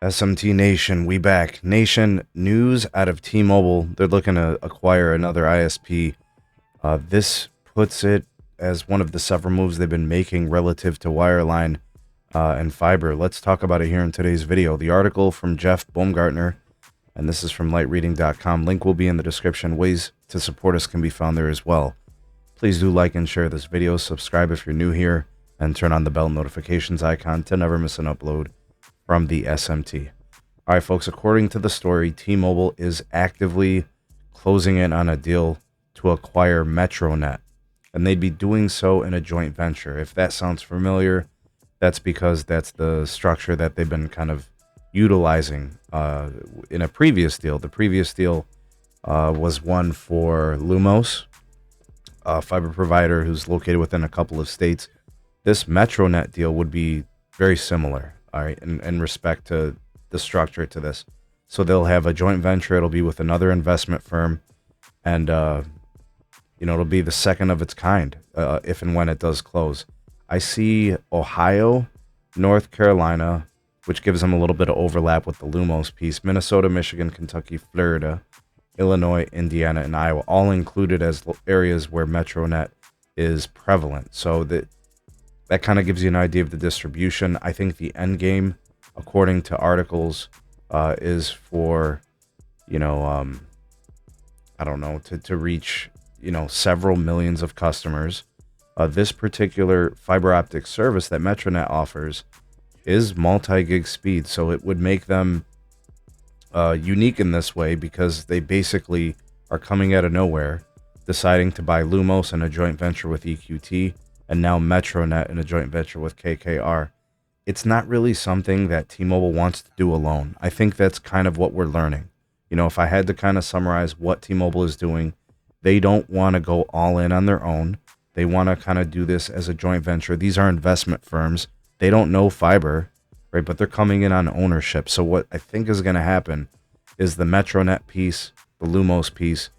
SMT Nation, we back. Nation, news out of T-Mobile. They're looking to acquire another ISP. This puts it as one of the several moves they've been making relative to wireline and fiber. Let's talk about it here in today's video. The article from Jeff Baumgartner, and this is from lightreading.com. Link will be in the description. Ways to support us can be found there as well. Please do like and share this video. Subscribe if you're new here, and turn on the bell notifications icon to never miss an upload from the SMT. All right, folks, according to the story, T-Mobile is actively closing in on a deal to acquire Metronet, and they'd be doing so in a joint venture. If that sounds familiar, that's because that's the structure that they've been kind of utilizing in a previous deal. The previous deal was one for Lumos, a fiber provider who's located within a couple of states. This Metronet deal would be very similar, all right, in respect to the structure to this. So they'll have a joint venture. It'll be with another investment firm, and it'll be the second of its kind if and when it does close. I see Ohio, North Carolina, which gives them a little bit of overlap with the Lumos piece, Minnesota, Michigan, Kentucky, Florida, Illinois, Indiana, and Iowa, all included as areas where Metronet is prevalent. So that kind of gives you an idea of the distribution. I think the end game, according to articles, is for, I don't know, to reach, several millions of customers. This particular fiber optic service that Metronet offers is multi-gig speed, so it would make them unique in this way because they basically are coming out of nowhere, deciding to buy Lumos in a joint venture with EQT, and now Metronet in a joint venture with KKR. It's not really something that T-Mobile wants to do alone. I think that's kind of what we're learning. If I had to kind of summarize what T-Mobile is doing, they don't want to go all in on their own. They want to kind of do this as a joint venture. These are investment firms. They don't know fiber, right? But they're coming in on ownership. So what I think is going to happen is the Metronet piece, the Lumos piece,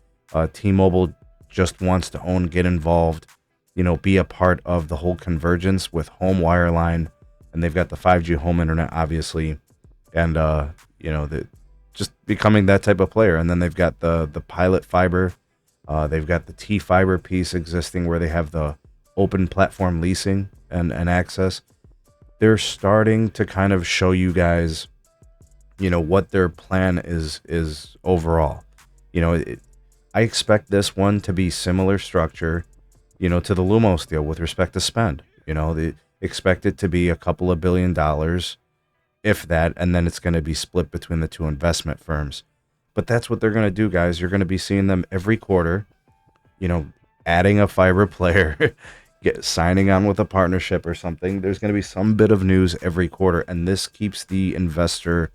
T-Mobile just wants to own, get involved, be a part of the whole convergence with home wireline, and they've got the 5G home internet, obviously, and just becoming that type of player. And then they've got the pilot fiber, they've got the TFiber piece existing where they have the open platform leasing and access. They're starting to kind of show you guys, what their plan is overall. I expect this one to be similar structure, to the Lumos deal with respect to spend. They expect it to be a couple of $2 billion, if that, and then it's going to be split between the two investment firms. But that's what they're going to do, guys. You're going to be seeing them every quarter, adding a fiber player, signing on with a partnership or something. There's going to be some bit of news every quarter, and this keeps the investor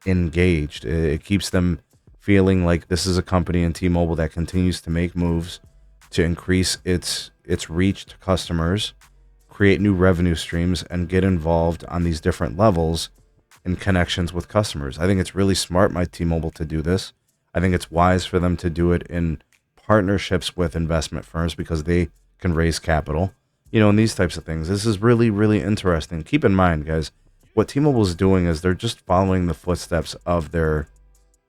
engaged. It keeps them feeling like this is a company in T-Mobile that continues to make moves to increase its reach to customers, create new revenue streams, and get involved on these different levels in connections with customers. I think it's really smart by T-Mobile to do this. I think it's wise for them to do it in partnerships with investment firms because they can raise capital, and these types of things. This is really, really interesting. Keep in mind, guys, what T-Mobile is doing is they're just following the footsteps of their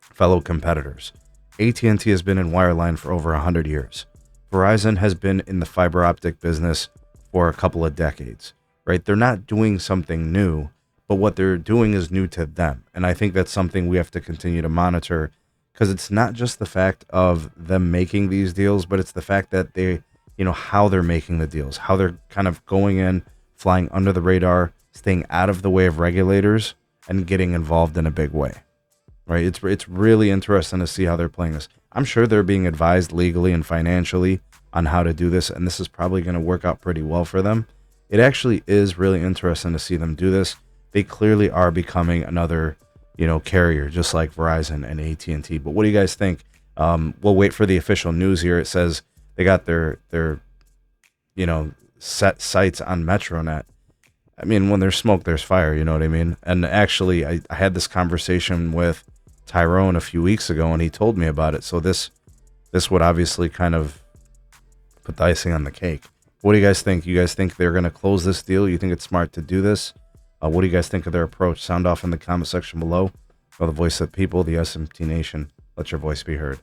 fellow competitors. AT&T has been in wireline for over 100 years. Verizon has been in the fiber optic business for a couple of decades, right? They're not doing something new, but what they're doing is new to them. And I think that's something we have to continue to monitor, because it's not just the fact of them making these deals, but it's the fact that they, how they're making the deals, how they're kind of going in, flying under the radar, staying out of the way of regulators, and getting involved in a big way, right? It's really interesting to see how they're playing this. I'm sure they're being advised legally and financially on how to do this, and this is probably going to work out pretty well for them. It actually is really interesting to see them do this. They clearly are becoming another, carrier, just like Verizon and AT&T. But what do you guys think? We'll wait for the official news here. It says they got their set sights on Metronet. I mean, when there's smoke, there's fire, you know what I mean? And actually, I had this conversation with Tyrone a few weeks ago, and he told me about it. So this would obviously kind of put the icing on the cake. What do you guys think? You guys think they're going to close this deal? You think it's smart to do this? What do you guys think of their approach? Sound off in the comment section below. For the voice of the people, the SMT Nation. Let your voice be heard.